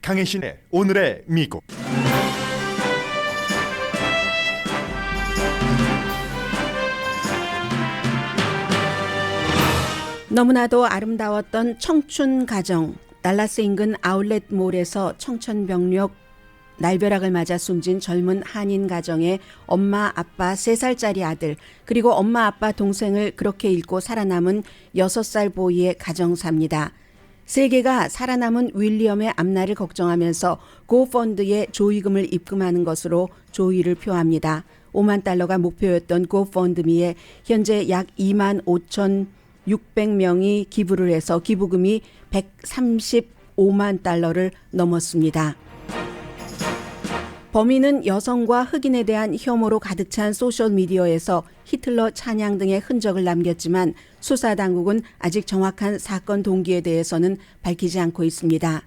강혜신의 오늘의 미국. 너무나도 아름다웠던 청춘 가정. 달라스 인근 아울렛몰에서 청천벽력 날벼락을 맞아 숨진 젊은 한인 가정의 엄마, 아빠, 3살짜리 아들, 그리고 엄마, 아빠, 동생을 그렇게 잃고 살아남은 6살 보이의 가정사입니다. 세계가 살아남은 윌리엄의 앞날을 걱정하면서 고펀드에 조의금을 입금하는 것으로 조의를 표합니다. 5만 달러가 목표였던 고펀드미에 현재 약 2만 5,600명이 기부를 해서 기부금이 135만 달러를 넘었습니다. 범인은 여성과 흑인에 대한 혐오로 가득 찬 소셜미디어에서 히틀러 찬양 등의 흔적을 남겼지만 수사당국은 아직 정확한 사건 동기에 대해서는 밝히지 않고 있습니다.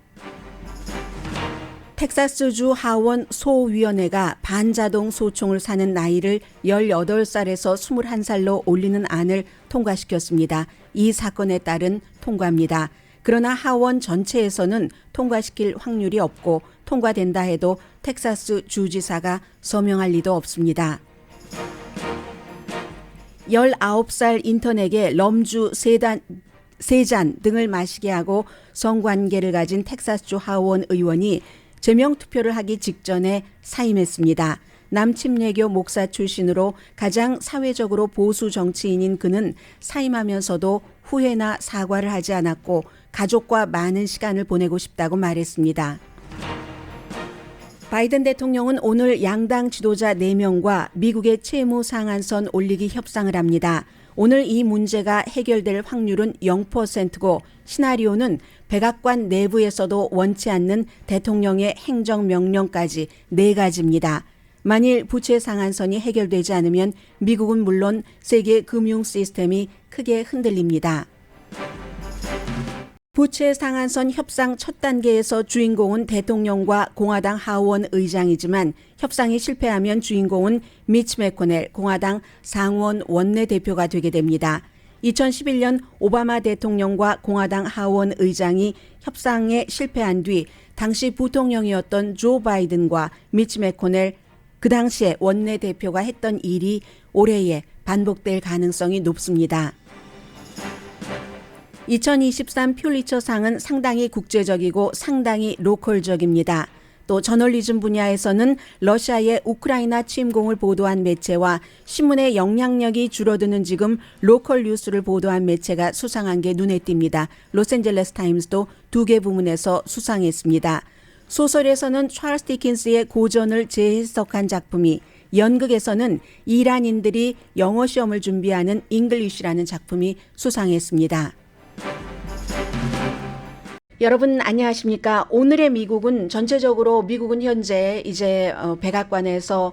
텍사스주 하원 소위원회가 반자동 소총을 사는 나이를 18살에서 21살로 올리는 안을 통과시켰습니다. 이 사건에 따른 통과입니다. 그러나 하원 전체에서는 통과시킬 확률이 없고 통과된다 해도 텍사스 주지사가 서명할 리도 없습니다. 19살 인턴에게 럼주 3잔 등을 마시게 하고 성관계를 가진 텍사스주 하원 의원이 제명투표를 하기 직전에 사임했습니다. 남침례교 목사 출신으로 가장 사회적으로 보수 정치인인 그는 사임하면서도 후회나 사과를 하지 않았고 가족과 많은 시간을 보내고 싶다고 말했습니다. 바이든 대통령은 오늘 양당 지도자 4명과 미국의 채무 상한선 올리기 협상을 합니다. 오늘 이 문제가 해결될 확률은 0%고 시나리오는 백악관 내부에서도 원치 않는 대통령의 행정명령까지 4가지입니다. 만일 부채 상한선이 해결되지 않으면 미국은 물론 세계 금융 시스템이 크게 흔들립니다. 부채 상한선 협상 첫 단계에서 주인공은 대통령과 공화당 하원 의장이지만 협상이 실패하면 주인공은 미치 매코넬 공화당 상원 원내대표가 되게 됩니다. 2011년 오바마 대통령과 공화당 하원 의장이 협상에 실패한 뒤 당시 부통령이었던 조 바이든과 미치 매코넬 그 당시에 원내대표가 했던 일이 올해에 반복될 가능성이 높습니다. 2023 퓰리처상은 상당히 국제적이고 상당히 로컬적입니다. 또 저널리즘 분야에서는 러시아의 우크라이나 침공을 보도한 매체와 신문의 영향력이 줄어드는 지금 로컬 뉴스를 보도한 매체가 수상한 게 눈에 띕니다. 로스앤젤레스 타임스도 2개 부문에서 수상했습니다. 소설에서는 찰스 디킨스의 고전을 재해석한 작품이, 연극에서는 이란인들이 영어 시험을 준비하는 잉글리쉬라는 작품이 수상했습니다. 여러분 안녕하십니까? 오늘의 미국은 전체적으로 미국은 현재 이제 백악관에서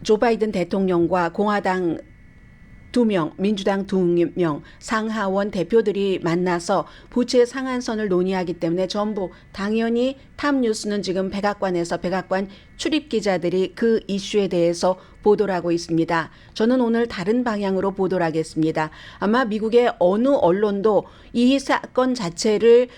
조 바이든 대통령과 공화당 2명, 민주당 2명, 상하원 대표들이 만나서 부채 상한선을 논의하기 때문에 전부 당연히 탑뉴스는 지금 백악관에서 백악관 출입 기자들이 그 이슈에 대해서 보도를 하고 있습니다. 저는 오늘 다른 방향으로 보도를 하겠습니다. 아마 미국의 어느 언론도 이 사건 자체를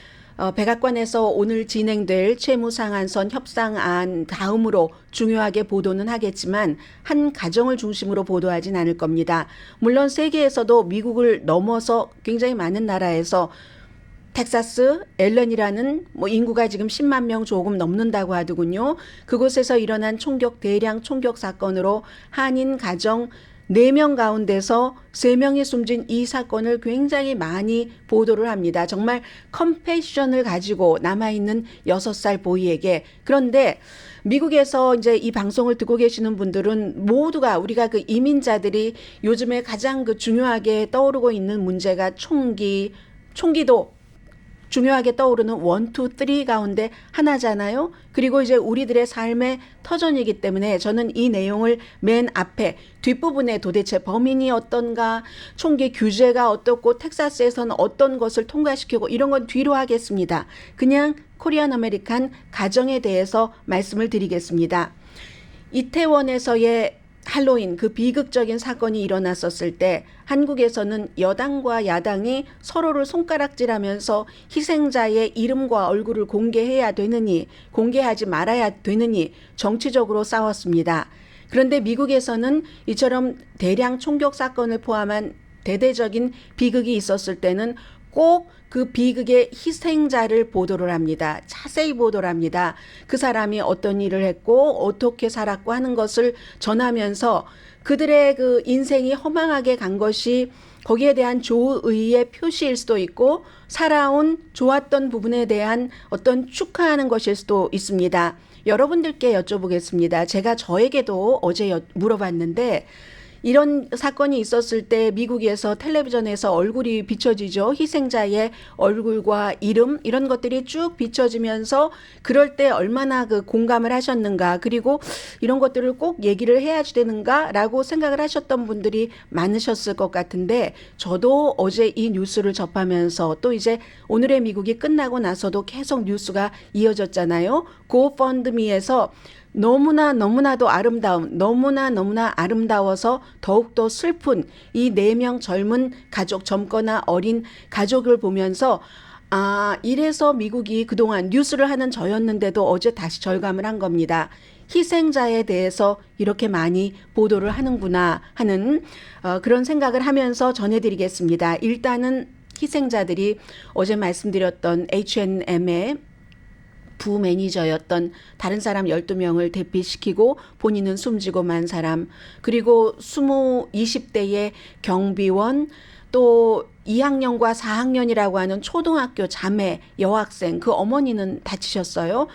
백악관에서 오늘 진행될 채무상한선 협상안 다음으로 중요하게 보도는 하겠지만 한 가정을 중심으로 보도하진 않을 겁니다. 물론 세계에서도 미국을 넘어서 굉장히 많은 나라에서 텍사스, 앨런이라는 인구가 지금 10만 명 조금 넘는다고 하더군요. 그곳에서 일어난 대량 총격 사건으로 한인 가정 4명 가운데서 3명이 숨진 이 사건을 굉장히 많이 보도를 합니다. 정말 컴패션을 가지고 남아있는 6살 보이에게. 그런데 미국에서 이제 이 방송을 듣고 계시는 분들은 모두가 우리가 그 이민자들이 요즘에 가장 그 중요하게 떠오르고 있는 문제가 총기도 중요하게 떠오르는 1, 2, 3 가운데 하나잖아요. 그리고 이제 우리들의 삶의 터전이기 때문에 저는 이 내용을 맨 앞에 뒷부분에 도대체 범인이 어떤가, 총기 규제가 어떻고 텍사스에서는 어떤 것을 통과시키고 이런 건 뒤로 하겠습니다. 그냥 코리안 아메리칸 가정에 대해서 말씀을 드리겠습니다. 이태원에서의 할로윈 그 비극적인 사건이 일어났었을 때 한국에서는 여당과 야당이 서로를 손가락질하면서 희생자의 이름과 얼굴을 공개해야 되느니 공개하지 말아야 되느니 정치적으로 싸웠습니다. 그런데 미국에서는 이처럼 대량 총격 사건을 포함한 대대적인 비극이 있었을 때는 꼭 그 비극의 희생자를 보도를 합니다. 자세히 보도를 합니다. 그 사람이 어떤 일을 했고 어떻게 살았고 하는 것을 전하면서 그들의 그 인생이 허망하게 간 것이 거기에 대한 조의의 표시일 수도 있고 살아온 좋았던 부분에 대한 어떤 축하하는 것일 수도 있습니다. 여러분들께 여쭤보겠습니다. 제가 저에게도 어제 물어봤는데 이런 사건이 있었을 때 미국에서 텔레비전에서 얼굴이 비춰지죠. 희생자의 얼굴과 이름 이런 것들이 쭉 비춰지면서 그럴 때 얼마나 그 공감을 하셨는가 그리고 이런 것들을 꼭 얘기를 해야지 되는가라고 생각을 하셨던 분들이 많으셨을 것 같은데 저도 어제 이 뉴스를 접하면서 또 이제 오늘의 미국이 끝나고 나서도 계속 뉴스가 이어졌잖아요. 고펀드미에서 너무나도 너무나 아름다워서 더욱더 슬픈 이 4명 젊은 가족, 젊거나 어린 가족을 보면서 이래서 미국이 그동안 뉴스를 하는 저였는데도 어제 다시 절감을 한 겁니다. 희생자에 대해서 이렇게 많이 보도를 하는구나 하는 그런 생각을 하면서 전해드리겠습니다. 일단은 희생자들이 어제 말씀드렸던 H&M의 부매니저였던 다른 사람 12명을 대피시키고 본인은 숨지고 만 사람 그리고 20대의 경비원 또 2학년과 4학년이라고 하는 초등학교 자매 여학생 그 어머니는 다치셨어요.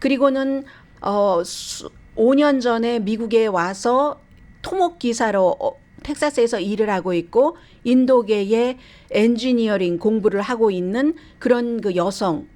그리고는 5년 전에 미국에 와서 토목기사로 텍사스에서 일을 하고 있고 인도계의 엔지니어링 공부를 하고 있는 그런 그 여성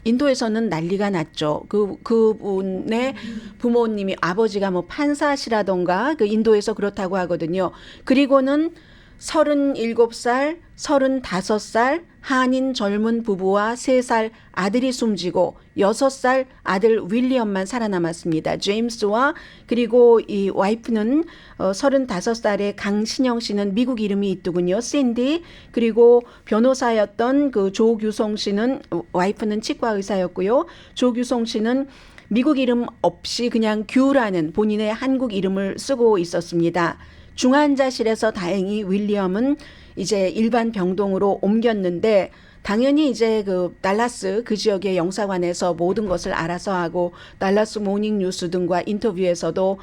인도에서는 난리가 났죠. 그분의 부모님이 아버지가 뭐 판사시라던가 그 인도에서 그렇다고 하거든요. 그리고는 37살, 35살 한인 젊은 부부와 3살 아들이 숨지고 6살 아들 윌리엄만 살아남았습니다. 제임스와 그리고 이 와이프는 35살의 강신영 씨는 미국 이름이 있더군요. 샌디 그리고 변호사였던 그 조규송 씨는 와이프는 치과 의사였고요. 조규송 씨는 미국 이름 없이 그냥 규라는 본인의 한국 이름을 쓰고 있었습니다. 중환자실에서 다행히 윌리엄은 이제 일반 병동으로 옮겼는데 당연히 이제 그 달라스 그 지역의 영사관에서 모든 것을 알아서 하고 달라스 모닝 뉴스 등과 인터뷰에서도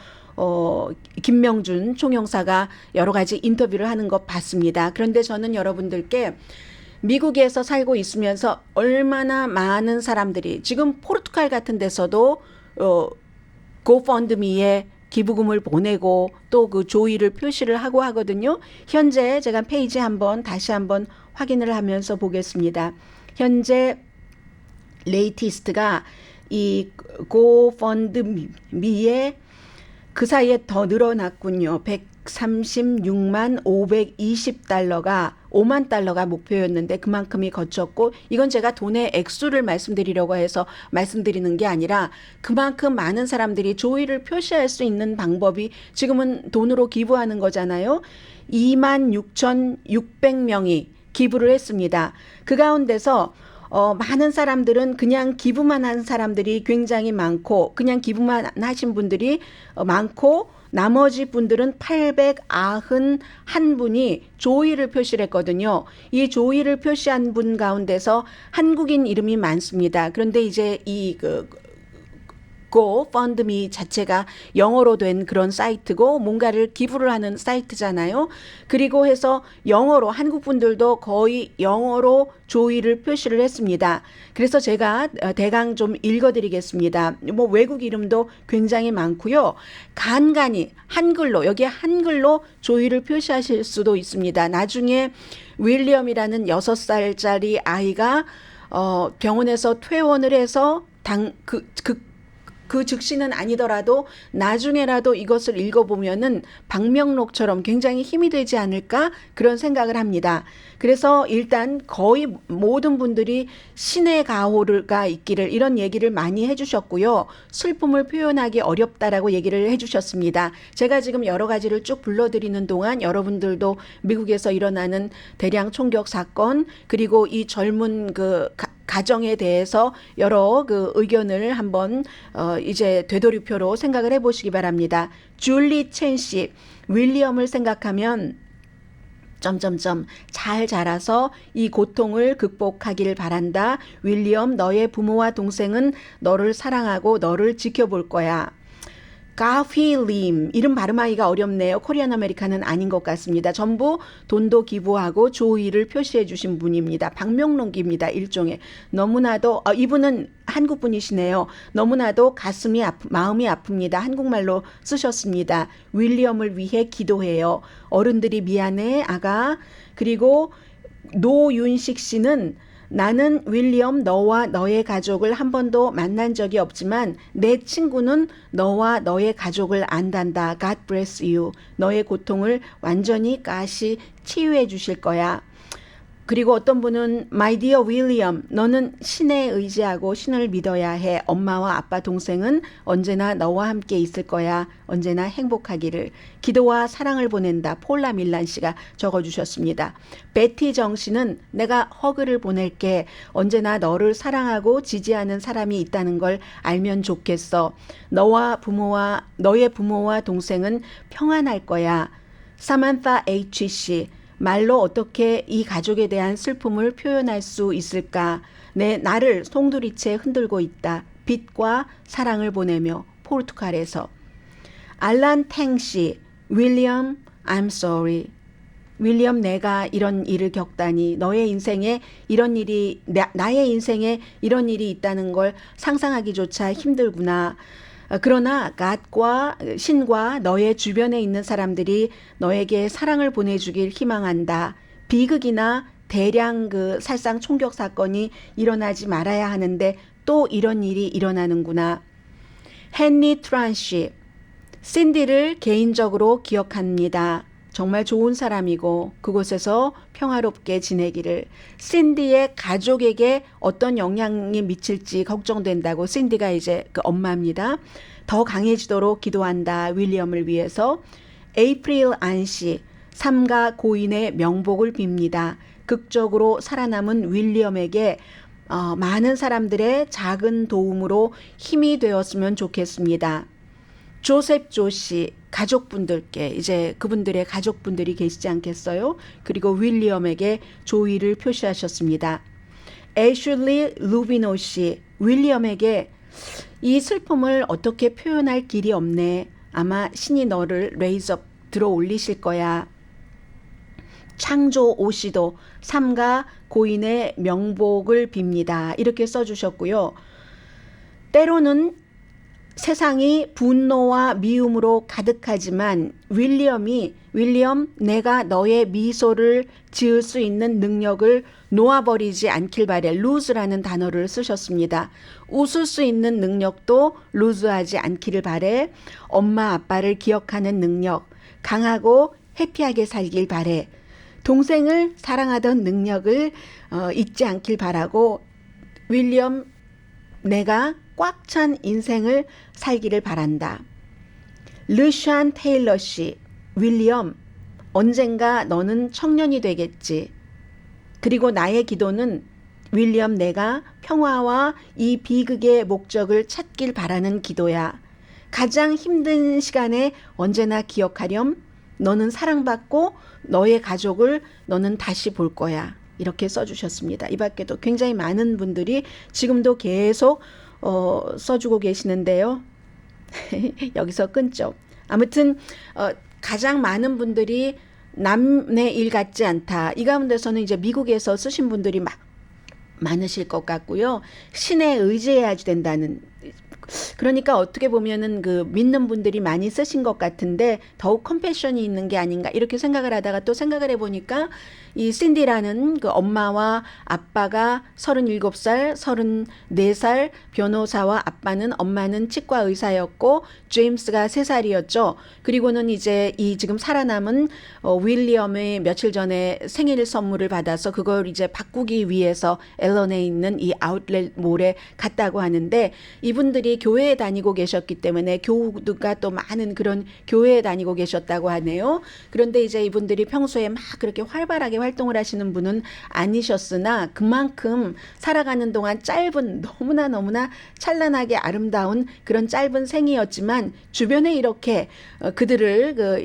김명준 총영사가 여러 가지 인터뷰를 하는 것 봤습니다. 그런데 저는 여러분들께 미국에서 살고 있으면서 얼마나 많은 사람들이 지금 포르투갈 같은 데서도 고펀드미에 기부금을 보내고 또 그 조의를 표시를 하고 하거든요. 현재 제가 페이지 다시 한번 확인을 하면서 보겠습니다. 현재 레이티스트가 이 고펀드미에 그 사이에 더 늘어났군요. 136만 520달러가 5만 달러가 목표였는데 그만큼이 거쳤고 이건 제가 돈의 액수를 말씀드리려고 해서 말씀드리는 게 아니라 그만큼 많은 사람들이 조의를 표시할 수 있는 방법이 지금은 돈으로 기부하는 거잖아요. 26,600명이 기부를 했습니다. 그 가운데서 많은 사람들은 그냥 기부만 한 사람들이 굉장히 많고 그냥 기부만 하신 분들이 많고 나머지 분들은 891분이 조의를 표시를 했거든요. 이 조의를 표시한 분 가운데서 한국인 이름이 많습니다. 그런데 이제 이 고펀드미 자체가 영어로 된 그런 사이트고 뭔가를 기부를 하는 사이트잖아요. 그리고 해서 영어로 한국 분들도 거의 영어로 조의를 표시를 했습니다. 그래서 제가 대강 좀 읽어드리겠습니다. 뭐 외국 이름도 굉장히 많고요. 간간히 한글로 여기에 한글로 조의를 표시하실 수도 있습니다. 나중에 윌리엄이라는 6살짜리 아이가 병원에서 퇴원을 해서 그 즉시는 아니더라도 나중에라도 이것을 읽어보면은 방명록처럼 굉장히 힘이 되지 않을까 그런 생각을 합니다. 그래서 일단 거의 모든 분들이 신의 가호가 있기를 이런 얘기를 많이 해주셨고요. 슬픔을 표현하기 어렵다라고 얘기를 해주셨습니다. 제가 지금 여러 가지를 쭉 불러드리는 동안 여러분들도 미국에서 일어나는 대량 총격 사건 그리고 이 젊은 그 가정에 대해서 여러 그 의견을 한번 이제 되돌이표로 생각을 해보시기 바랍니다. 줄리 첸 씨, 윌리엄을 생각하면 점점점 잘 자라서 이 고통을 극복하길 바란다. 윌리엄, 너의 부모와 동생은 너를 사랑하고 너를 지켜볼 거야. 가휘림 이름 발음하기가 어렵네요. 코리안 아메리카는 아닌 것 같습니다. 전부 돈도 기부하고 조의를 표시해 주신 분입니다. 방명록입니다. 일종의. 너무나도 이분은 한국 분이시네요. 너무나도 마음이 아픕니다. 한국말로 쓰셨습니다. 윌리엄을 위해 기도해요. 어른들이 미안해 아가. 그리고 노윤식 씨는 나는 윌리엄 너와 너의 가족을 한 번도 만난 적이 없지만 내 친구는 너와 너의 가족을 안단다. God bless you. 너의 고통을 완전히 가시 치유해 주실 거야. 그리고 어떤 분은 My dear William, 너는 신에 의지하고 신을 믿어야 해. 엄마와 아빠 동생은 언제나 너와 함께 있을 거야. 언제나 행복하기를. 기도와 사랑을 보낸다. 폴라 밀란 씨가 적어주셨습니다. 베티 정 씨는 내가 허그를 보낼게. 언제나 너를 사랑하고 지지하는 사람이 있다는 걸 알면 좋겠어. 너의 부모와 동생은 평안할 거야. 사만타 H 씨, 말로 어떻게 이 가족에 대한 슬픔을 표현할 수 있을까? 나를 송두리째 흔들고 있다. 빛과 사랑을 보내며 포르투갈에서. 알란 탱씨, 윌리엄, I'm sorry. 윌리엄, 내가 이런 일을 겪다니 나의 인생에 이런 일이 이런 일이 있다는 걸 상상하기조차 힘들구나. 그러나 God과 신과 너의 주변에 있는 사람들이 너에게 사랑을 보내주길 희망한다. 비극이나 대량 그 살상 총격 사건이 일어나지 말아야 하는데 또 이런 일이 일어나는구나. 헨리 트란시, 신디를 개인적으로 기억합니다. 정말 좋은 사람이고 그곳에서 평화롭게 지내기를. 신디의 가족에게 어떤 영향이 미칠지 걱정된다고. 신디가 이제 그 엄마입니다. 더 강해지도록 기도한다. 윌리엄을 위해서. 에이프릴 안씨, 삼가 고인의 명복을 빕니다. 극적으로 살아남은 윌리엄에게 많은 사람들의 작은 도움으로 힘이 되었으면 좋겠습니다. 조셉 조씨, 가족분들께 이제 그분들의 가족분들이 계시지 않겠어요? 그리고 윌리엄에게 조의를 표시하셨습니다. 애슐리 루비노 씨, 윌리엄에게 이 슬픔을 어떻게 표현할 길이 없네. 아마 신이 너를 레이즈업 들어 올리실 거야. 창조 오 씨도 삼가 고인의 명복을 빕니다. 이렇게 써주셨고요. 때로는 세상이 분노와 미움으로 가득하지만 윌리엄, 내가 너의 미소를 지을 수 있는 능력을 놓아버리지 않길 바래. 루즈라는 단어를 쓰셨습니다. 웃을 수 있는 능력도 루즈하지 않기를 바래. 엄마 아빠를 기억하는 능력, 강하고 해피하게 살길 바래. 동생을 사랑하던 능력을 잊지 않길 바라고. 윌리엄, 내가 꽉 찬 인생을 살기를 바란다. 르샨 테일러 씨, 윌리엄, 언젠가 너는 청년이 되겠지. 그리고 나의 기도는 윌리엄, 내가 평화와 이 비극의 목적을 찾길 바라는 기도야. 가장 힘든 시간에 언제나 기억하렴. 너는 사랑받고 너의 가족을 너는 다시 볼 거야. 이렇게 써주셨습니다. 이 밖에도 굉장히 많은 분들이 지금도 계속 써주고 계시는데요. 여기서 끊죠. 아무튼 가장 많은 분들이 남의 일 같지 않다. 이 가운데서는 이제 미국에서 쓰신 분들이 많으실 것 같고요. 신에 의지해야 된다는. 그러니까 어떻게 보면은 그 믿는 분들이 많이 쓰신 것 같은데 더욱 컴패션이 있는 게 아닌가 이렇게 생각을 하다가 또 생각을 해보니까 이 신디라는 그 엄마와 아빠가 37살, 34살 변호사와 아빠는 엄마는 치과 의사였고 제임스가 3살이었죠. 그리고는 이제 이 지금 살아남은 윌리엄의 며칠 전에 생일 선물을 받아서 그걸 이제 바꾸기 위해서 앨런에 있는 이 아웃렛 몰에 갔다고 하는데 이분들이 교회에 다니고 계셨기 때문에 교우가 또 많은 그런 교회에 다니고 계셨다고 하네요. 그런데 이제 이분들이 평소에 막 그렇게 활발하게 활동을 하시는 분은 아니셨으나 그만큼 살아가는 동안 짧은 너무나 찬란하게 아름다운 그런 짧은 생이었지만 주변에 이렇게 그들을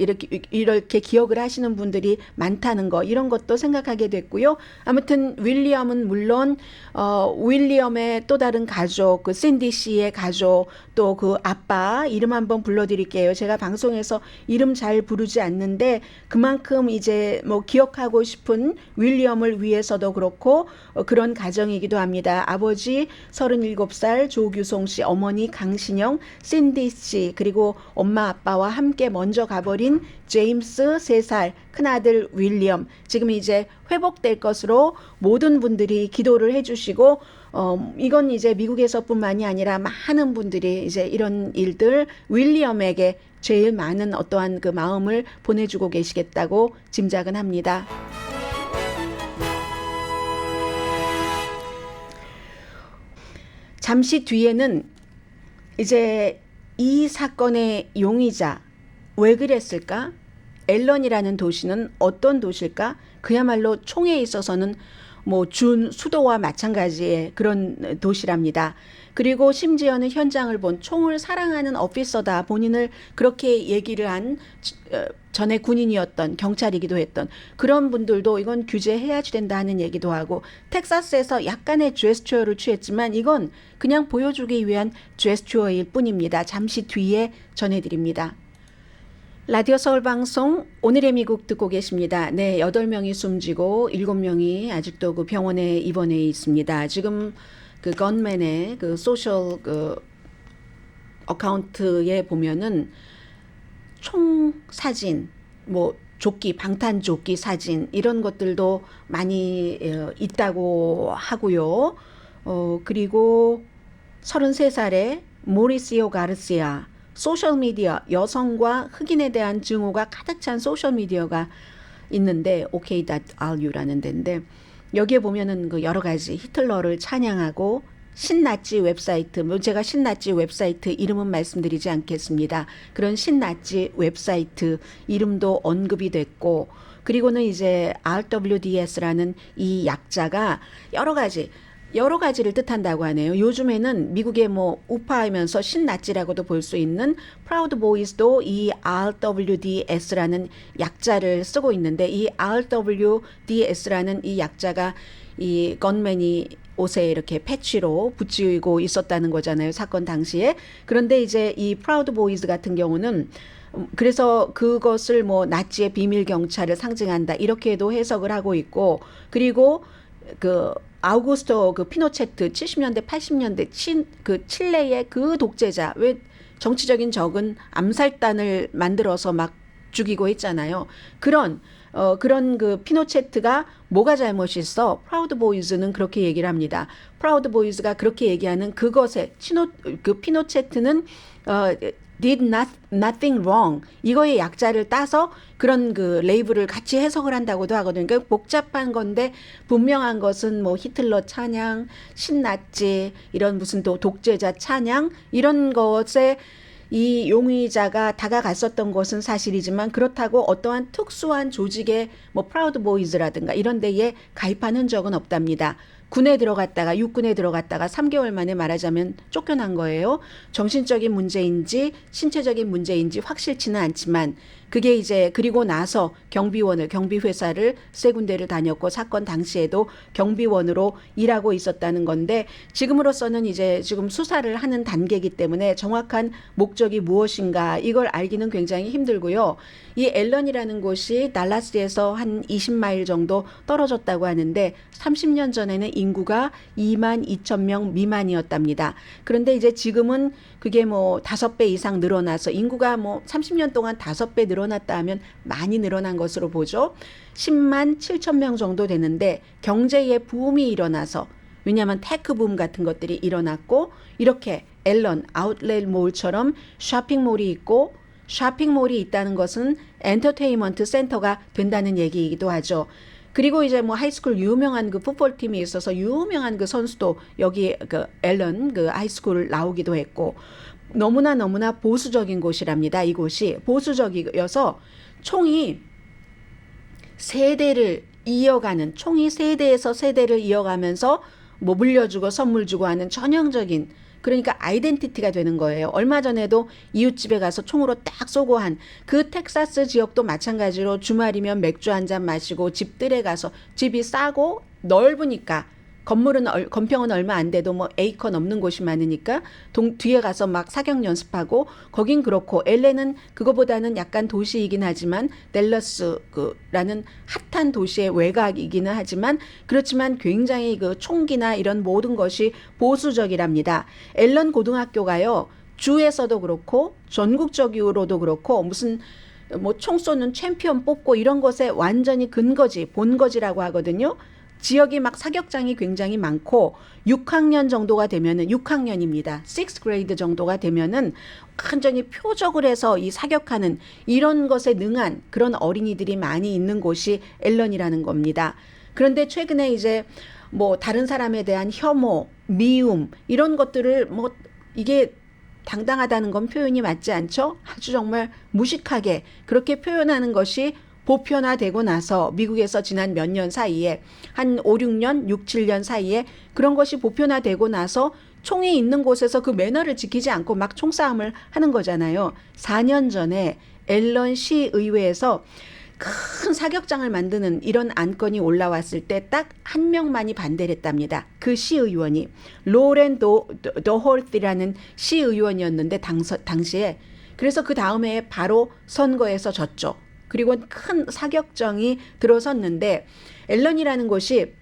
이렇게 기억을 하시는 분들이 많다는 거 이런 것도 생각하게 됐고요. 아무튼 윌리엄은 물론 윌리엄의 또 다른 가족 그 샌디 씨의 가족 또 그 아빠 이름 한번 불러드릴게요. 제가 방송에서 이름 잘 부르지 않는데 그만큼 이제 뭐 기억하고 싶은 윌리엄을 위해서도 그렇고 그런 가정이기도 합니다. 아버지 37살 조규송 씨, 어머니 강신영, 샌디 씨 그리고 엄마 아빠와 함께 먼저 가버린 제임스 3살 큰아들 윌리엄 지금 이제 회복될 것으로 모든 분들이 기도를 해주시고 이건 이제 미국에서뿐만이 아니라 많은 분들이 이제 이런 일들 윌리엄에게 제일 많은 어떠한 그 마음을 보내주고 계시겠다고 짐작은 합니다. 잠시 뒤에는 이제 이 사건의 용의자 왜 그랬을까? 앨런이라는 도시는 어떤 도시일까? 그야말로 총에 있어서는 뭐 준 수도와 마찬가지의 그런 도시랍니다. 그리고 심지어는 현장을 본 총을 사랑하는 오피서다 본인을 그렇게 얘기를 한 전에 군인이었던 경찰이기도 했던 그런 분들도 이건 규제해야지 된다 하는 얘기도 하고 텍사스에서 약간의 제스처를 취했지만 이건 그냥 보여주기 위한 제스처일 뿐입니다. 잠시 뒤에 전해드립니다. 라디오 서울 방송 오늘의 미국 듣고 계십니다. 네, 8명이 숨지고 7명이 아직도 그 병원에 입원해 있습니다. 지금 그 건맨의 그 소셜 그 어카운트에 보면은 총 사진, 뭐 조끼, 방탄 조끼 사진 이런 것들도 많이 있다고 하고요. 그리고 33살의 모리시오 가르시아 소셜미디어 여성과 흑인에 대한 증오가 가득 찬 소셜미디어가 있는데 OK.ru라는 데인데 여기에 보면은 그 여러 가지 히틀러를 찬양하고 신나치 웹사이트, 제가 신나치 웹사이트 이름은 말씀드리지 않겠습니다. 그런 신나치 웹사이트 이름도 언급이 됐고 그리고는 이제 RWDS라는 이 약자가 여러 가지를 뜻한다고 하네요. 요즘에는 미국의 뭐 우파이면서 신나치라고도 볼 수 있는 프라우드 보이즈도 이 RWDS라는 약자를 쓰고 있는데 이 RWDS라는 이 약자가 이 건맨이 옷에 이렇게 패치로 붙이고 있었다는 거잖아요. 사건 당시에. 그런데 이제 이 프라우드 보이즈 같은 경우는 그래서 그것을 뭐 나치의 비밀 경찰을 상징한다 이렇게도 해석을 하고 있고 그리고 그 아우구스토 그 피노체트 70년대 80년대 그 칠레의 그 독재자 왜 정치적인 적은 암살단을 만들어서 막 죽이고 했잖아요. 그런 그 피노체트가 뭐가 잘못이 있어? 프라우드 보이즈는 그렇게 얘기를 합니다. 프라우드 보이즈가 그렇게 얘기하는 그것에 그 피노체트는 did nothing wrong 이거의 약자를 따서 그런 그 레이블을 같이 해석을 한다고도 하거든요. 그러니까 복잡한 건데 분명한 것은 뭐 히틀러 찬양, 신나치 이런 무슨 또 독재자 찬양 이런 것에 이 용의자가 다가갔었던 것은 사실이지만 그렇다고 어떠한 특수한 조직의 뭐 프라우드 보이즈라든가 이런 데에 가입한 흔적은 없답니다. 군에 들어갔다가 육군에 들어갔다가 3개월 만에 말하자면 쫓겨난 거예요. 정신적인 문제인지 신체적인 문제인지 확실치는 않지만 그게 이제 그리고 나서 경비회사를 세 군데를 다녔고 사건 당시에도 경비원으로 일하고 있었다는 건데 지금으로서는 이제 지금 수사를 하는 단계이기 때문에 정확한 목적이 무엇인가 이걸 알기는 굉장히 힘들고요. 이 앨런이라는 곳이 달라스에서 한 20마일 정도 떨어졌다고 하는데 30년 전에는 인구가 22,000명 미만이었답니다. 그런데 이제 지금은 그게 뭐 5배 이상 늘어나서 인구가 뭐 30년 동안 5배 늘어 늘어났다 하면 많이 늘어난 것으로 보죠. 10만 7천 명 정도 되는데 경제의 붐이 일어나서 왜냐하면 테크 붐 같은 것들이 일어났고 이렇게 앨런 아웃렛 몰처럼 쇼핑몰이 있고 쇼핑몰이 있다는 것은 엔터테인먼트 센터가 된다는 얘기이기도 하죠. 그리고 이제 뭐 하이스쿨 유명한 그 풋볼팀이 있어서 유명한 그 선수도 여기 그 앨런 그 하이스쿨 나오기도 했고 너무나 보수적인 곳이랍니다. 이곳이 보수적이어서 총이 세대를 이어가는 총이 세대에서 세대를 이어가면서 뭐 물려주고 선물 주고 하는 전형적인 그러니까 아이덴티티가 되는 거예요. 얼마 전에도 이웃집에 가서 총으로 딱 쏘고 한 그 텍사스 지역도 마찬가지로 주말이면 맥주 한 잔 마시고 집들에 가서 집이 싸고 넓으니까 건물은 건평은 얼마 안 돼도 뭐 에이커 넘는 곳이 많으니까 뒤에 가서 막 사격 연습하고 거긴 그렇고 LA는 그거보다는 약간 도시이긴 하지만 댈러스라는 핫한 도시의 외곽이기는 하지만 그렇지만 굉장히 그 총기나 이런 모든 것이 보수적이랍니다. 앨런 고등학교가요. 주에서도 그렇고 전국적으로도 그렇고 무슨 뭐 총 쏘는 챔피언 뽑고 이런 것에 완전히 근거지 본거지라고 하거든요. 지역이 막 사격장이 굉장히 많고 6학년 정도가 되면은 6학년입니다. 6th grade 정도가 되면은 완전히 표적을 해서 이 사격하는 이런 것에 능한 그런 어린이들이 많이 있는 곳이 앨런이라는 겁니다. 그런데 최근에 이제 뭐 다른 사람에 대한 혐오, 미움 이런 것들을 뭐 이게 당당하다는 건 표현이 맞지 않죠? 아주 정말 무식하게 그렇게 표현하는 것이 보편화되고 나서 미국에서 지난 몇 년 사이에 한 5, 6년, 6, 7년 사이에 그런 것이 보편화되고 나서 총이 있는 곳에서 그 매너를 지키지 않고 막 총싸움을 하는 거잖아요. 4년 전에 앨런 시의회에서 큰 사격장을 만드는 이런 안건이 올라왔을 때 딱 한 명만이 반대를 했답니다. 그 시의원이 로렌 더홀트라는 시의원이었는데 당시에 그래서 그 다음에 바로 선거에서 졌죠. 그리고 큰 사격정이 들어섰는데 앨런이라는 곳이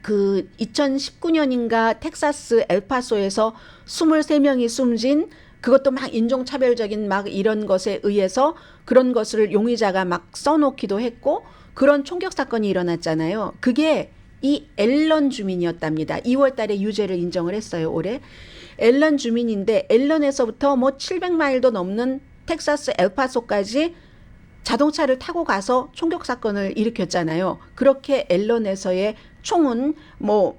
그 2019년인가 텍사스 엘파소에서 23명이 숨진 그것도 막 인종차별적인 막 이런 것에 의해서 그런 것을 용의자가 막 써놓기도 했고 그런 총격 사건이 일어났잖아요. 그게 이 앨런 주민이었답니다. 2월 달에 유죄를 인정을 했어요. 올해. 앨런 주민인데 앨런에서부터 뭐 700마일도 넘는 텍사스 엘파소까지 자동차를 타고 가서 총격 사건을 일으켰잖아요. 그렇게 앨런에서의 총은 뭐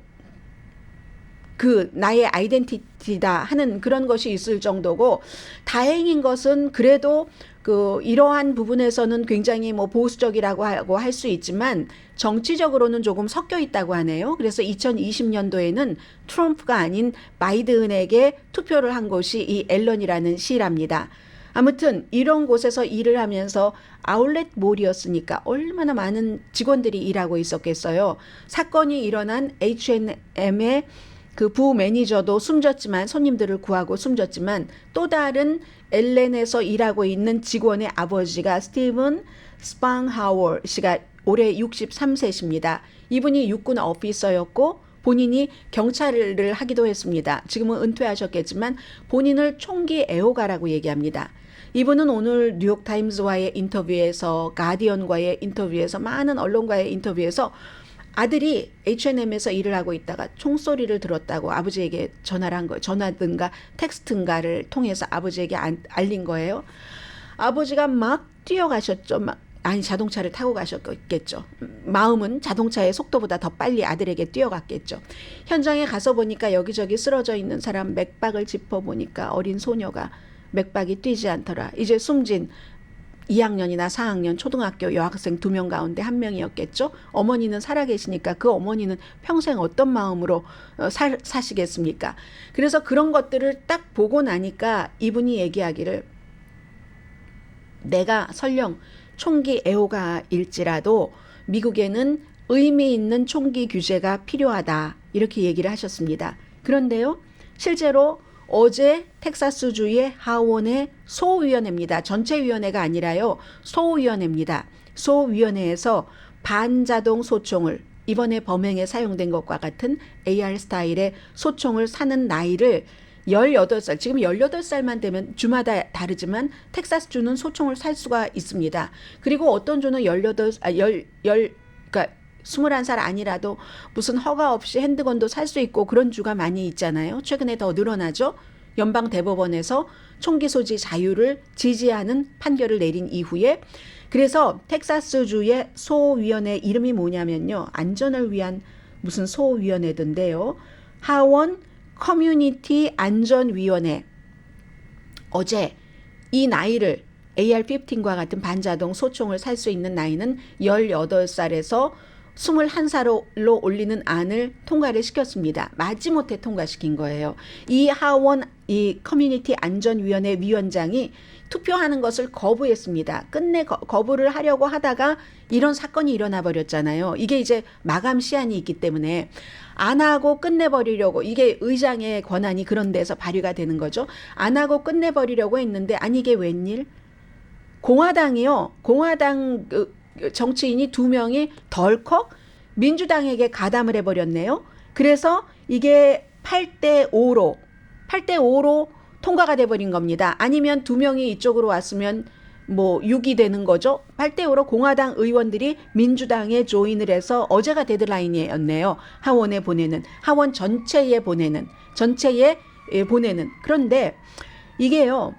그 나의 아이덴티티다 하는 그런 것이 있을 정도고 다행인 것은 그래도 그 이러한 부분에서는 굉장히 뭐 보수적이라고 하고 할 수 있지만 정치적으로는 조금 섞여 있다고 하네요. 그래서 2020년도에는 트럼프가 아닌 바이든에게 투표를 한 곳이 이 앨런이라는 시랍니다. 아무튼 이런 곳에서 일을 하면서 아울렛 몰이었으니까 얼마나 많은 직원들이 일하고 있었겠어요. 사건이 일어난 H&M의 그 부매니저도 숨졌지만 손님들을 구하고 숨졌지만 또 다른 엘렌에서 일하고 있는 직원의 아버지가 스티븐 스팡하워 씨가 올해 63세십니다. 이분이 육군 오피서였고 본인이 경찰을 하기도 했습니다. 지금은 은퇴하셨겠지만 본인을 총기 애호가라고 얘기합니다. 이분은 오늘 뉴욕타임즈와의 인터뷰에서 가디언과의 인터뷰에서 많은 언론과의 인터뷰에서 아들이 H&M에서 일을 하고 있다가 총소리를 들었다고 아버지에게 전화를 한 거예요. 전화든가 텍스트인가를 통해서 아버지에게 알린 거예요. 아버지가 막 뛰어가셨죠. 아니 자동차를 타고 가셨겠죠. 마음은 자동차의 속도보다 더 빨리 아들에게 뛰어갔겠죠. 현장에 가서 보니까 여기저기 쓰러져 있는 사람 맥박을 짚어보니까 어린 소녀가 맥박이 뛰지 않더라. 이제 숨진 2학년이나 4학년 초등학교 여학생 2명 가운데 1명이었겠죠. 어머니는 살아계시니까 그 어머니는 평생 어떤 마음으로 사시겠습니까? 그래서 그런 것들을 딱 보고 나니까 이분이 얘기하기를 내가 설령 총기 애호가일지라도 미국에는 의미 있는 총기 규제가 필요하다. 이렇게 얘기를 하셨습니다. 그런데요. 실제로 어제 텍사스주의 하원의 소위원회입니다. 전체위원회가 아니라요. 소위원회입니다. 소위원회에서 반자동 소총을 이번에 범행에 사용된 것과 같은 AR 스타일의 소총을 사는 나이를 18살, 지금 18살만 되면 주마다 다르지만 텍사스 주는 소총을 살 수가 있습니다. 그리고 어떤 주는 21살 아니라도 무슨 허가 없이 핸드건도 살 수 있고 그런 주가 많이 있잖아요. 최근에 더 늘어나죠. 연방 대법원에서 총기 소지 자유를 지지하는 판결을 내린 이후에 그래서 텍사스주의 소위원회 이름이 뭐냐면요. 안전을 위한 무슨 소위원회던데요. 하원 커뮤니티 안전위원회. 어제 이 나이를 AR-15과 같은 반자동 소총을 살 수 있는 나이는 18살에서 21살로 올리는 안을 통과를 시켰습니다. 마지못해 통과시킨 거예요. 이 하원 이 커뮤니티 안전위원회 위원장이 투표하는 것을 거부했습니다. 끝내 거부를 하려고 하다가 이런 사건이 일어나 버렸잖아요. 이게 이제 마감 시한이 있기 때문에 안 하고 끝내버리려고 이게 의장의 권한이 그런 데서 발휘가 되는 거죠. 안 하고 끝내버리려고 했는데 아니 이게 웬일? 공화당이요. 공화당 정치인이 2명이 덜컥 민주당에게 가담을 해버렸네요. 그래서 이게 8대5로 통과가 돼버린 겁니다. 아니면 2명이 이쪽으로 왔으면 뭐 6이 되는 거죠. 8대5로 공화당 의원들이 민주당에 조인을 해서 어제가 데드라인이었네요. 하원 전체에 보내는. 그런데 이게요.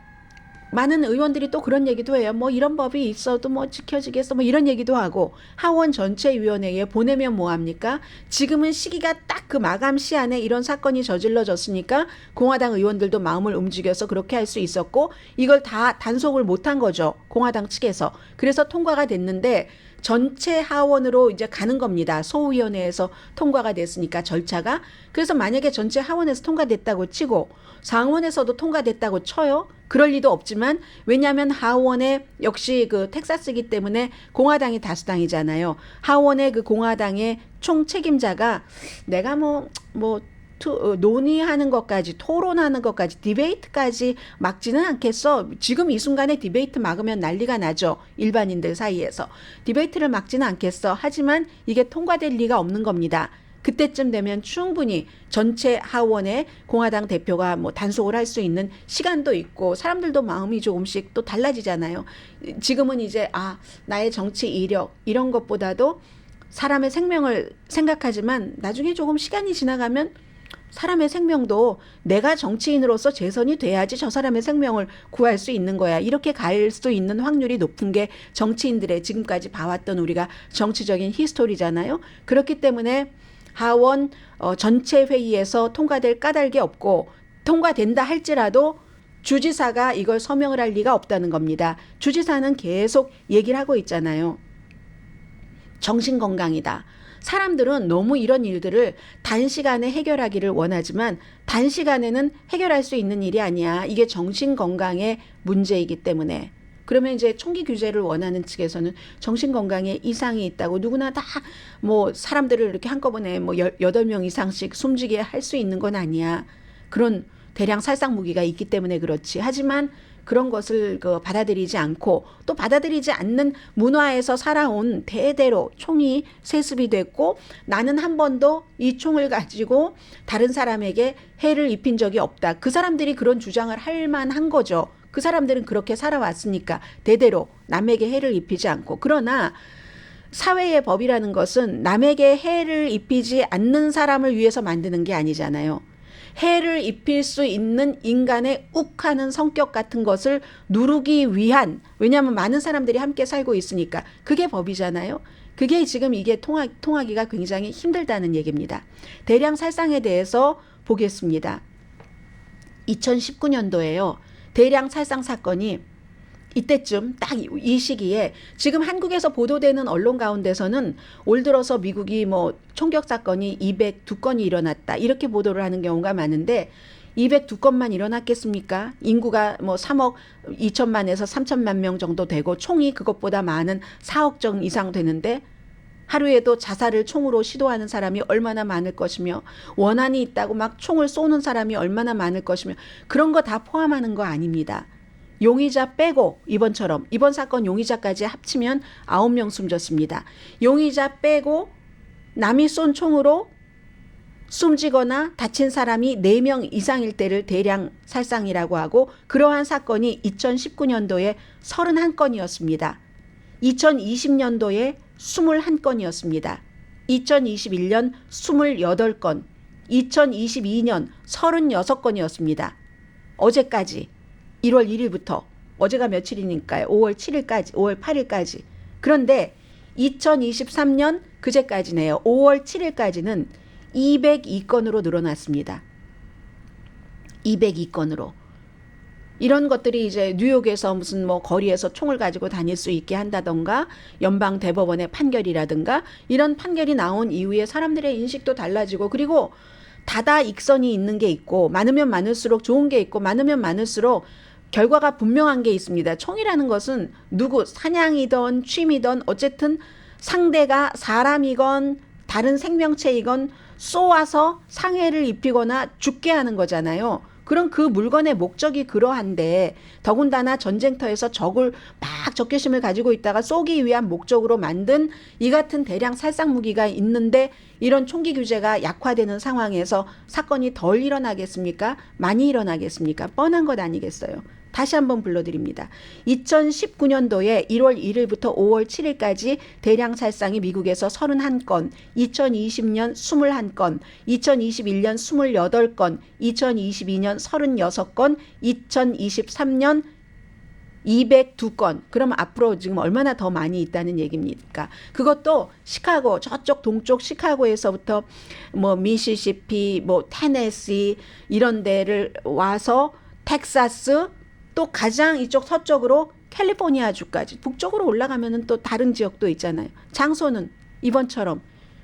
많은 의원들이 또 그런 얘기도 해요. 뭐 이런 법이 있어도 뭐 지켜지겠어 뭐 이런 얘기도 하고 하원 전체위원회에 보내면 뭐합니까? 지금은 시기가 딱 그 마감 시한에 이런 사건이 저질러졌으니까 공화당 의원들도 마음을 움직여서 그렇게 할 수 있었고 이걸 다 단속을 못한 거죠. 공화당 측에서. 그래서 통과가 됐는데 전체 하원으로 이제 가는 겁니다. 소위원회에서 통과가 됐으니까 절차가. 그래서 만약에 전체 하원에서 통과됐다고 치고 상원에서도 통과됐다고 쳐요. 그럴 리도 없지만 왜냐하면 하원에 역시 그 텍사스이기 때문에 공화당이 다수당이잖아요. 하원의 그 공화당의 총 책임자가 내가 논의하는 것까지 토론하는 것까지 디베이트까지 막지는 않겠어. 지금 이 순간에 디베이트 막으면 난리가 나죠. 일반인들 사이에서. 디베이트를 막지는 않겠어. 하지만 이게 통과될 리가 없는 겁니다. 그때쯤 되면 충분히 전체 하원에 공화당 대표가 뭐 단속을 할 수 있는 시간도 있고 사람들도 마음이 조금씩 또 달라지잖아요. 지금은 이제 나의 정치 이력 이런 것보다도 사람의 생명을 생각하지만 나중에 조금 시간이 지나가면 사람의 생명도 내가 정치인으로서 재선이 돼야지 저 사람의 생명을 구할 수 있는 거야. 이렇게 갈 수 있는 확률이 높은 게 정치인들의 지금까지 봐왔던 우리가 정치적인 히스토리잖아요. 그렇기 때문에 하원 전체 회의에서 통과될 까닭이 없고 통과된다 할지라도 주지사가 이걸 서명을 할 리가 없다는 겁니다. 주지사는 계속 얘기를 하고 있잖아요. 정신건강이다. 사람들은 너무 이런 일들을 단시간에 해결하기를 원하지만 단시간에는 해결할 수 있는 일이 아니야. 이게 정신건강의 문제이기 때문에. 그러면 이제 총기 규제를 원하는 측에서는 정신건강에 이상이 있다고 누구나 다 뭐 사람들을 이렇게 한꺼번에 뭐 8명 이상씩 숨지게 할 수 있는 건 아니야. 그런 대량 살상 무기가 있기 때문에 그렇지. 하지만 그런 것을 받아들이지 않고 또 받아들이지 않는 문화에서 살아온 대대로 총이 세습이 됐고 나는 한 번도 이 총을 가지고 다른 사람에게 해를 입힌 적이 없다. 그 사람들이 그런 주장을 할 만한 거죠. 그 사람들은 그렇게 살아왔으니까 대대로 남에게 해를 입히지 않고. 그러나 사회의 법이라는 것은 남에게 해를 입히지 않는 사람을 위해서 만드는 게 아니잖아요. 해를 입힐 수 있는 인간의 욱하는 성격 같은 것을 누르기 위한, 왜냐하면 많은 사람들이 함께 살고 있으니까 그게 법이잖아요. 그게 지금 이게 통하기가 굉장히 힘들다는 얘기입니다. 대량 살상에 대해서 보겠습니다. 2019년도에요. 대량 살상 사건이 이때쯤 딱 이 시기에 지금 한국에서 보도되는 언론 가운데서는 올 들어서 미국이 뭐 총격 사건이 202건이 일어났다 이렇게 보도를 하는 경우가 많은데 202건만 일어났겠습니까? 인구가 뭐 3억 2천만에서 3천만 명 정도 되고 총이 그것보다 많은 4억 정 이상 되는데 하루에도 자살을 총으로 시도하는 사람이 얼마나 많을 것이며 원한이 있다고 막 총을 쏘는 사람이 얼마나 많을 것이며 그런 거 다 포함하는 거 아닙니다. 용의자 빼고 이번 사건 용의자까지 합치면 9명 숨졌습니다. 용의자 빼고 남이 쏜 총으로 숨지거나 다친 사람이 4명 이상일 때를 대량 살상이라고 하고 그러한 사건이 2019년도에 31건이었습니다. 2020년도에 21건이었습니다. 2021년 28건, 2022년 36건이었습니다. 어제까지 1월 1일부터 어제가 며칠이니까요. 5월 7일까지, 5월 8일까지. 그런데 2023년 그제까지네요. 5월 7일까지는 202건으로 늘어났습니다. 202건으로. 이런 것들이 이제 뉴욕에서 무슨 뭐 거리에서 총을 가지고 다닐 수 있게 한다던가 연방 대법원의 판결이라든가 이런 판결이 나온 이후에 사람들의 인식도 달라지고 그리고 다다익선이 있는 게 있고 많으면 많을수록 좋은 게 있고 많으면 많을수록 결과가 분명한 게 있습니다. 총이라는 것은 누구 사냥이든 취미든 어쨌든 상대가 사람이건 다른 생명체이건 쏘아서 상해를 입히거나 죽게 하는 거잖아요. 그럼 그 물건의 목적이 그러한데 더군다나 전쟁터에서 적을 막 적개심을 가지고 있다가 쏘기 위한 목적으로 만든 이 같은 대량 살상 무기가 있는데 이런 총기 규제가 약화되는 상황에서 사건이 덜 일어나겠습니까? 많이 일어나겠습니까? 뻔한 것 아니겠어요? 다시 한번 불러드립니다. 2019년도에 1월 1일부터 5월 7일까지 대량 살상이 미국에서 31건, 2020년 21건, 2021년 28건, 2022년 36건, 2023년 202건. 그럼 앞으로 지금 얼마나 더 많이 있다는 얘기입니까? 그것도 시카고, 저쪽 동쪽 시카고에서부터 뭐 미시시피, 뭐 테네시 이런 데를 와서 텍사스 또 가장 이쪽 서쪽으로 캘리포니아주까지 북쪽으로 올라가면은 또 다른 지역도 있잖아요. 장소는 이번처럼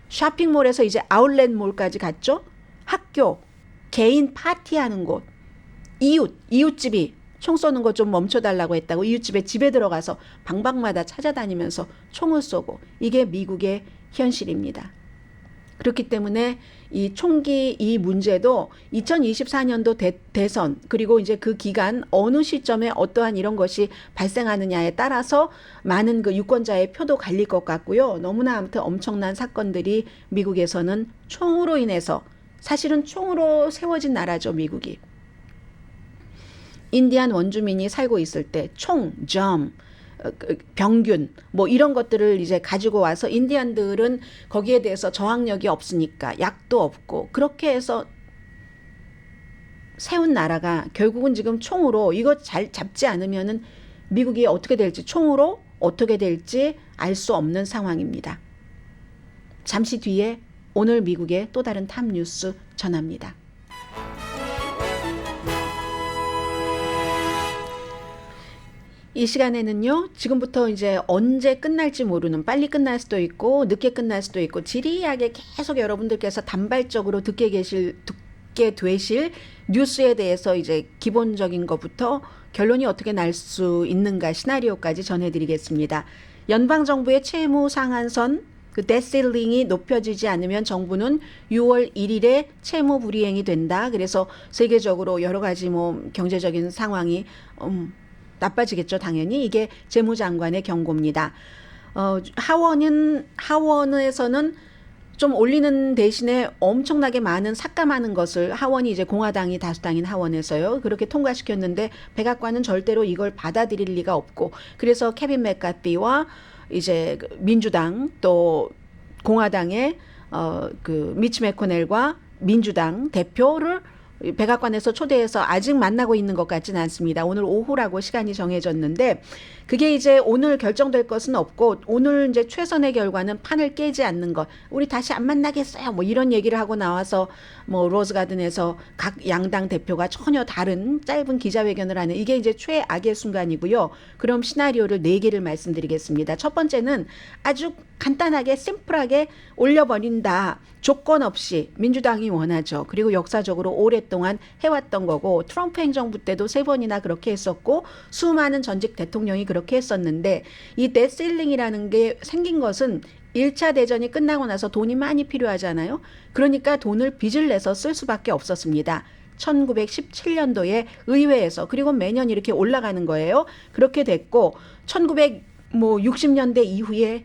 쇼핑몰에서 이제 아울렛몰까지 갔죠. 학교, 개인 파티하는 곳, 이웃집이 총 쏘는 거 좀 멈춰달라고 했다고 이웃집에 집에 들어가서 방방마다 찾아다니면서 총을 쏘고 이게 미국의 현실입니다. 그렇기 때문에 이 총기 이 문제도 2024년도 대선 그리고 이제 그 기간 어느 시점에 어떠한 이런 것이 발생하느냐에 따라서 많은 그 유권자의 표도 갈릴 것 같고요. 너무나 아무튼 엄청난 사건들이 미국에서는 총으로 인해서 사실은 총으로 세워진 나라죠, 미국이. 인디안 원주민이 살고 있을 때 총, 병균 뭐 이런 것들을 이제 가지고 와서 인디안들은 거기에 대해서 저항력이 없으니까 약도 없고 그렇게 해서 세운 나라가 결국은 지금 총으로 이거 잘 잡지 않으면은 미국이 어떻게 될지 총으로 어떻게 될지 알 수 없는 상황입니다. 잠시 뒤에 오늘 미국의 또 다른 탑 뉴스 전합니다. 이 시간에는요, 지금부터 이제 언제 끝날지 모르는, 빨리 끝날 수도 있고 늦게 끝날 수도 있고 지리하게 계속 여러분들께서 단발적으로 듣게 되실 뉴스에 대해서 이제 기본적인 것부터 결론이 어떻게 날 수 있는가 시나리오까지 전해드리겠습니다. 연방정부의 채무 상한선 그 데실링이 높여지지 않으면 정부는 6월 1일에 채무 불이행이 된다. 그래서 세계적으로 여러 가지 뭐 경제적인 상황이 나빠지겠죠, 당연히. 이게 재무장관의 경고입니다. 하원에서는 좀 올리는 대신에 엄청나게 많은 삭감하는 것을 하원이 이제 공화당이 다수당인 하원에서요. 그렇게 통과시켰는데 백악관은 절대로 이걸 받아들일 리가 없고 그래서 케빈 맥카티와 이제 민주당 또 공화당의 그 미치 매코넬과 민주당 대표를 백악관에서 초대해서 아직 만나고 있는 것 같지는 않습니다. 오늘 오후라고 시간이 정해졌는데 그게 이제 오늘 결정될 것은 없고 오늘 이제 최선의 결과는 판을 깨지 않는 것. 우리 다시 안 만나겠어요. 뭐 이런 얘기를 하고 나와서 뭐 로즈가든에서 각 양당 대표가 전혀 다른 짧은 기자회견을 하는 이게 이제 최악의 순간이고요. 그럼 시나리오를 4개를 말씀드리겠습니다. 첫 번째는 아주 간단하게 심플하게 올려버린다. 조건 없이 민주당이 원하죠. 그리고 역사적으로 오랫동안 해왔던 거고 트럼프 행정부 때도 3번이나 그렇게 했었고 수많은 전직 대통령이 그렇게 했었는데 이 데실링이라는 게 생긴 것은 1차 대전이 끝나고 나서 돈이 많이 필요하잖아요. 그러니까 돈을 빚을 내서 쓸 수밖에 없었습니다. 1917년도에 의회에서 그리고 매년 이렇게 올라가는 거예요. 그렇게 됐고 1960년대 이후에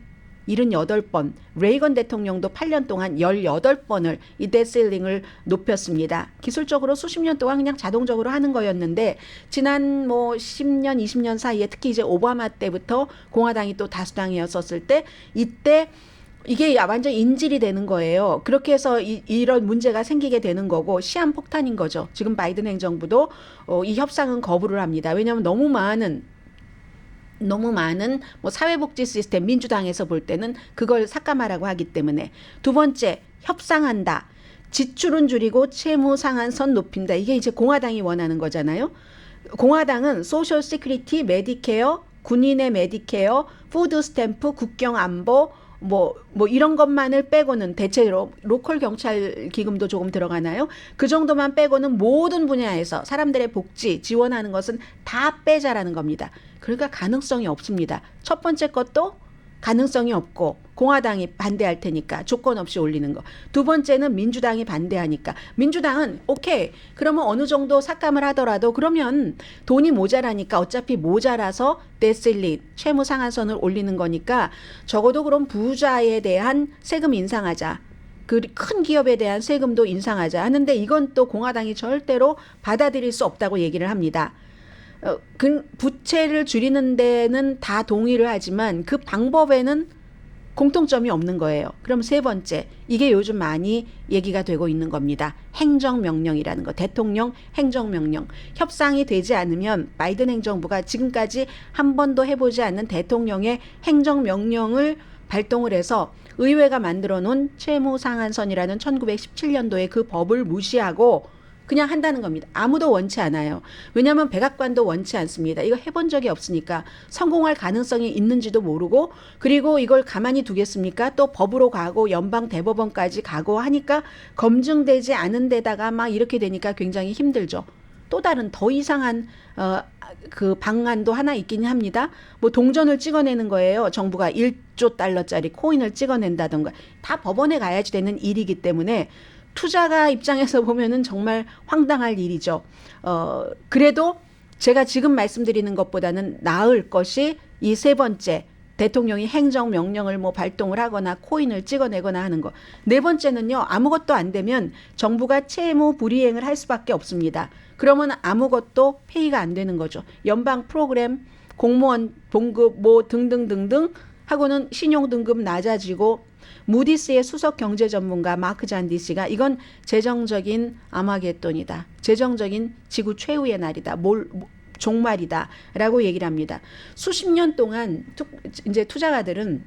78번, 레이건 대통령도 8년 동안 18번을 이 데스힐링을 높였습니다. 기술적으로 수십 년 동안 그냥 자동적으로 하는 거였는데 지난 뭐 10년, 20년 사이에 특히 이제 오바마 때부터 공화당이 또 다수당이었었을 때 이때 이게 완전 인질이 되는 거예요. 그렇게 해서 이런 문제가 생기게 되는 거고 시한폭탄인 거죠. 지금 바이든 행정부도 이 협상은 거부를 합니다. 왜냐하면 너무 많은 뭐 사회복지 시스템 민주당에서 볼 때는 그걸 삭감하라고 하기 때문에. 두 번째, 협상한다. 지출은 줄이고 채무 상한선 높인다. 이게 이제 공화당이 원하는 거잖아요. 공화당은 소셜 시큐리티, 메디케어, 군인의 메디케어, 푸드 스탬프, 국경 안보 뭐 이런 것만을 빼고는 대체로 로컬 경찰 기금도 조금 들어가나요? 그 정도만 빼고는 모든 분야에서 사람들의 복지 지원하는 것은 다 빼자라는 겁니다. 그러니까 가능성이 없습니다. 첫 번째 것도 가능성이 없고 공화당이 반대할 테니까 조건 없이 올리는 거. 두 번째는 민주당이 반대하니까. 민주당은 오케이. 그러면 어느 정도 삭감을 하더라도 그러면 돈이 모자라니까 어차피 모자라서 데스힐링 채무 상한선을 올리는 거니까 적어도 그럼 부자에 대한 세금 인상하자. 그 큰 기업에 대한 세금도 인상하자 하는데 이건 또 공화당이 절대로 받아들일 수 없다고 얘기를 합니다. 그 부채를 줄이는 데는 다 동의를 하지만 그 방법에는 공통점이 없는 거예요. 그럼 세 번째, 이게 요즘 많이 얘기가 되고 있는 겁니다. 행정명령이라는 거. 대통령 행정명령. 협상이 되지 않으면 바이든 행정부가 지금까지 한 번도 해보지 않는 대통령의 행정명령을 발동을 해서 의회가 만들어 놓은 채무상한선이라는 1917년도에 그 법을 무시하고 그냥 한다는 겁니다. 아무도 원치 않아요. 왜냐하면 백악관도 원치 않습니다. 이거 해본 적이 없으니까 성공할 가능성이 있는지도 모르고 그리고 이걸 가만히 두겠습니까? 또 법으로 가고 연방 대법원까지 가고 하니까 검증되지 않은 데다가 막 이렇게 되니까 굉장히 힘들죠. 또 다른 더 이상한 그 방안도 하나 있긴 합니다. 뭐 동전을 찍어내는 거예요. 정부가 1조 달러짜리 코인을 찍어낸다던가 다 법원에 가야지 되는 일이기 때문에 투자가 입장에서 보면은 정말 황당할 일이죠. 그래도 제가 지금 말씀드리는 것보다는 나을 것이 이 세 번째 대통령이 행정명령을 뭐 발동을 하거나 코인을 찍어내거나 하는 거. 네 번째는요. 아무것도 안 되면 정부가 채무 불이행을 할 수밖에 없습니다. 그러면 아무것도 페이가 안 되는 거죠. 연방 프로그램, 공무원 봉급 뭐 등등등등 하고는 신용등급 낮아지고 무디스의 수석 경제 전문가 마크 잔디 씨가 이건 재정적인 아마겟돈이다. 재정적인 지구 최후의 날이다. 종말이다. 라고 얘기를 합니다. 수십 년 동안 이제 투자가들은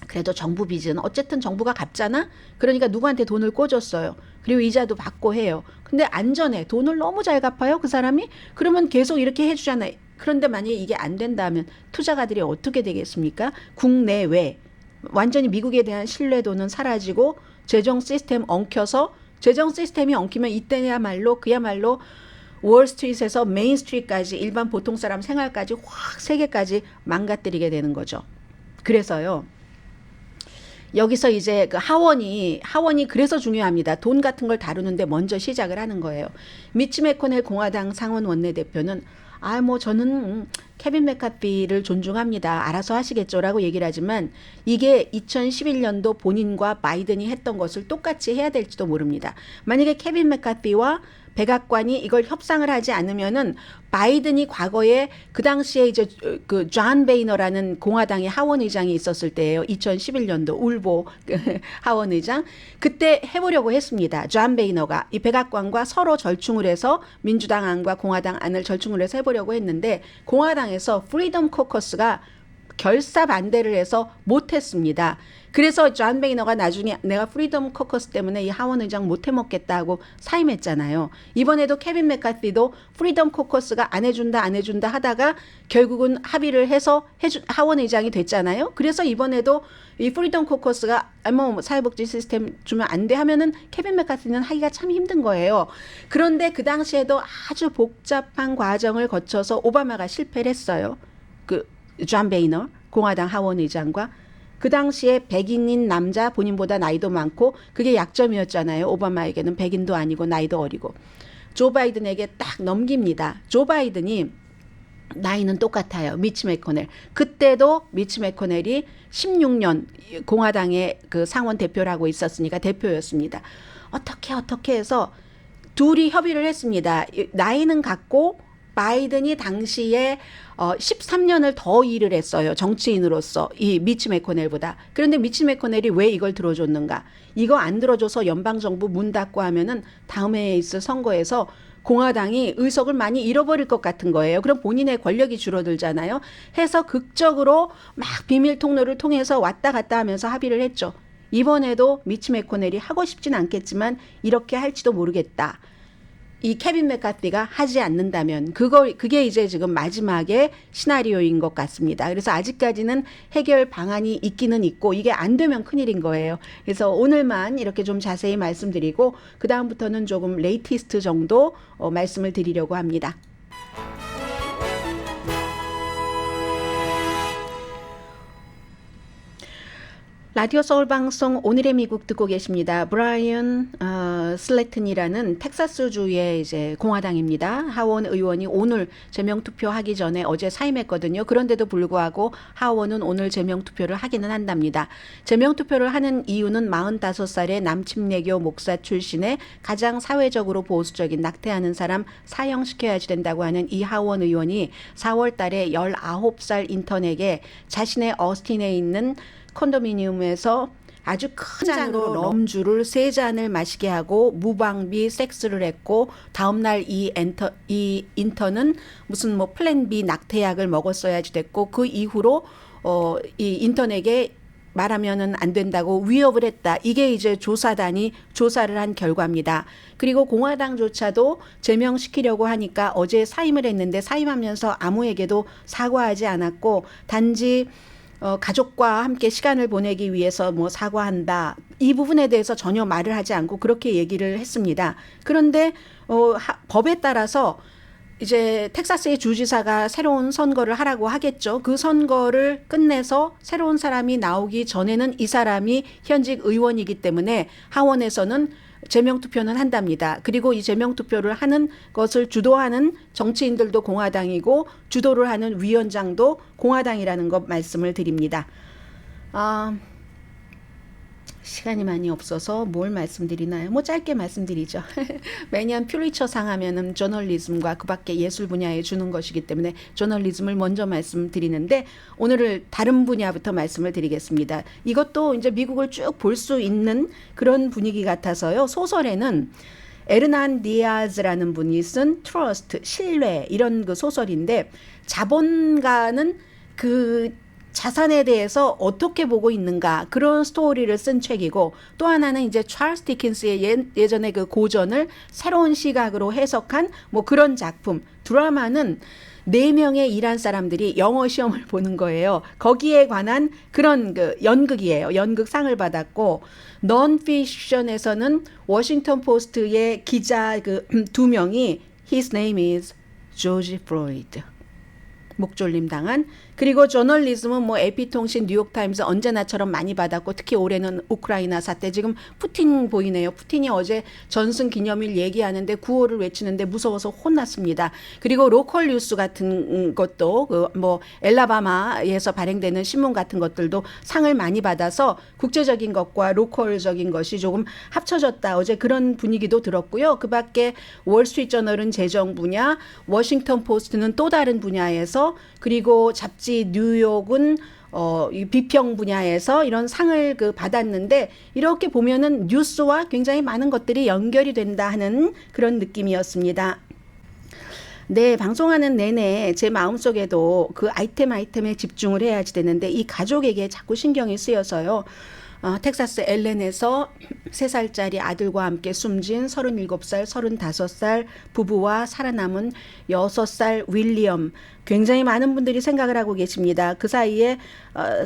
그래도 정부 빚은 어쨌든 정부가 갚잖아? 그러니까 누구한테 돈을 꿔줬어요. 그리고 이자도 받고 해요. 근데 안전해. 돈을 너무 잘 갚아요. 그 사람이? 그러면 계속 이렇게 해주잖아요. 그런데 만약에 이게 안 된다면 투자가들이 어떻게 되겠습니까? 국내외. 완전히 미국에 대한 신뢰도는 사라지고 재정 시스템 엉켜서 재정 시스템이 엉키면 이때야말로 그야말로 월스트리트에서 메인스트리트까지 일반 보통 사람 생활까지 확 세계까지 망가뜨리게 되는 거죠. 그래서요. 여기서 이제 그 하원이 그래서 중요합니다. 돈 같은 걸 다루는데 먼저 시작을 하는 거예요. 미치 매코넬 공화당 상원 원내대표는 뭐 저는 케빈 맥카피를 존중합니다. 알아서 하시겠죠라고 얘기를 하지만 이게 2011년도 본인과 바이든이 했던 것을 똑같이 해야 될지도 모릅니다. 만약에 케빈 맥카피와 백악관이 이걸 협상을 하지 않으면은 바이든이 과거에 그 당시에 이제 그 존 베이너라는 공화당의 하원 의장이 있었을 때예요. 2011년도 울보 하원 의장 그때 해보려고 했습니다. 존 베이너가 이 백악관과 서로 절충을 해서 민주당 안과 공화당 안을 절충을 해서 해보려고 했는데 공화당에서 프리덤 코커스가 결사 반대를 해서 못했습니다. 그래서 존 베이너가 나중에 내가 프리덤 코커스 때문에 이 하원 의장 못 해먹겠다고 사임했잖아요. 이번에도 케빈 맥카티도 프리덤 코커스가 안 해준다 하다가 결국은 합의를 해서 하원 의장이 됐잖아요. 그래서 이번에도 이 프리덤 코커스가 뭐 사회복지 시스템 주면 안 돼 하면은 케빈 맥카티는 하기가 참 힘든 거예요. 그런데 그 당시에도 아주 복잡한 과정을 거쳐서 오바마가 실패를 했어요. 존 베이너 공화당 하원 의장과 그 당시에 백인인 남자 본인보다 나이도 많고 그게 약점이었잖아요. 오바마에게는 백인도 아니고 나이도 어리고 조 바이든에게 딱 넘깁니다. 조 바이든이 나이는 똑같아요. 미치 매코넬. 그때도 미치 매코넬이 16년 공화당의 그 상원 대표를 하고 있었으니까 대표였습니다. 어떻게 해서 둘이 협의를 했습니다. 나이는 같고 바이든이 당시에 13년을 더 일을 했어요. 정치인으로서 이 미치 매코넬보다. 그런데 미치 매코넬이 왜 이걸 들어줬는가? 이거 안 들어줘서 연방정부 문 닫고 하면은 다음에 있을 선거에서 공화당이 의석을 많이 잃어버릴 것 같은 거예요. 그럼 본인의 권력이 줄어들잖아요. 해서 극적으로 막 비밀 통로를 통해서 왔다 갔다 하면서 합의를 했죠. 이번에도 미치 매코넬이 하고 싶진 않겠지만 이렇게 할지도 모르겠다. 이 케빈 맥카티가 하지 않는다면 그게 이제 지금 마지막의 시나리오인 것 같습니다. 그래서 아직까지는 해결 방안이 있기는 있고 이게 안 되면 큰일인 거예요. 그래서 오늘만 이렇게 좀 자세히 말씀드리고 그 다음부터는 조금 레이티스트 정도 말씀을 드리려고 합니다. 라디오 서울 방송 오늘의 미국 듣고 계십니다. 브라이언 슬래튼이라는 텍사스주의 이제 공화당입니다. 하원 의원이 오늘 제명 투표하기 전에 어제 사임했거든요. 그런데도 불구하고 하원은 오늘 제명 투표를 하기는 한답니다. 제명 투표를 하는 이유는 45살의 남침례교 목사 출신의 가장 사회적으로 보수적인 낙태하는 사람 사형시켜야지 된다고 하는 이 하원 의원이 4월 달에 19살 인턴에게 자신의 어스틴에 있는 콘도미니엄에서 아주 큰 잔으로 럼주를 3잔을 마시게 하고 무방비 섹스를 했고 다음날 이 인턴은 무슨 뭐 플랜 B 낙태약을 먹었어야지 됐고 그 이후로 이 인턴에게 말하면은 안 된다고 위협을 했다. 이게 이제 조사단이 조사를 한 결과입니다. 그리고 공화당조차도 제명시키려고 하니까 어제 사임을 했는데 사임하면서 아무에게도 사과하지 않았고 단지 가족과 함께 시간을 보내기 위해서 뭐 사과한다. 이 부분에 대해서 전혀 말을 하지 않고 그렇게 얘기를 했습니다. 그런데 법에 따라서 이제 텍사스의 주지사가 새로운 선거를 하라고 하겠죠. 그 선거를 끝내서 새로운 사람이 나오기 전에는 이 사람이 현직 의원이기 때문에 하원에서는 제명투표는 한답니다. 그리고 이 제명투표를 하는 것을 주도하는 정치인들도 공화당이고 주도를 하는 위원장도 공화당이라는 것 말씀을 드립니다. 시간이 많이 없어서 뭘 말씀드리나요? 뭐 짧게 말씀드리죠. 매년 퓰리처상 하면은 저널리즘과 그 밖에 예술 분야에 주는 것이기 때문에 저널리즘을 먼저 말씀드리는데 오늘은 다른 분야부터 말씀을 드리겠습니다. 이것도 이제 미국을 쭉 볼 수 있는 그런 분위기 같아서요. 소설에는 에르난 디아즈라는 분이 쓴 트러스트, 신뢰 이런 그 소설인데 자본가는 그 자산에 대해서 어떻게 보고 있는가 그런 스토리를 쓴 책이고 또 하나는 이제 찰스 디킨스의 예전에 그 고전을 새로운 시각으로 해석한 뭐 그런 작품. 드라마는 4명의 일한 사람들이 영어 시험을 보는 거예요. 거기에 관한 그런 그 연극이에요. 연극상을 받았고 넌피션에서는 워싱턴 포스트의 기자 그 2명이 His name is George Floyd. 목졸림 당한. 그리고 저널리즘은 뭐 에피통신, 뉴욕타임스 언제나처럼 많이 받았고 특히 올해는 우크라이나 사태 지금 푸틴 보이네요. 푸틴이 어제 전승 기념일 얘기하는데 구호를 외치는데 무서워서 혼났습니다. 그리고 로컬 뉴스 같은 것도 그 뭐 엘라바마에서 발행되는 신문 같은 것들도 상을 많이 받아서 국제적인 것과 로컬적인 것이 조금 합쳐졌다. 어제 그런 분위기도 들었고요. 그 밖에 월스트리트저널은 재정 분야, 워싱턴 포스트는 또 다른 분야에서 그리고 잡지 뉴욕은 이 비평 분야에서 이런 상을 그 받았는데 이렇게 보면은 뉴스와 굉장히 많은 것들이 연결이 된다 하는 그런 느낌이었습니다. 네, 방송하는 내내 제 마음속에도 그 아이템에 집중을 해야지 되는데 이 가족에게 자꾸 신경이 쓰여서요. 텍사스 엘렌에서 3살짜리 아들과 함께 숨진 37살, 35살 부부와 살아남은 6살 윌리엄. 굉장히 많은 분들이 생각을 하고 계십니다. 그 사이에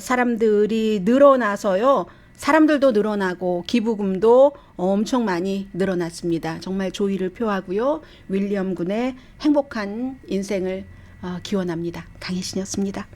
사람들이 늘어나서요. 사람들도 늘어나고 기부금도 엄청 많이 늘어났습니다. 정말 조의를 표하고요. 윌리엄 군의 행복한 인생을 기원합니다. 강혜신이었습니다.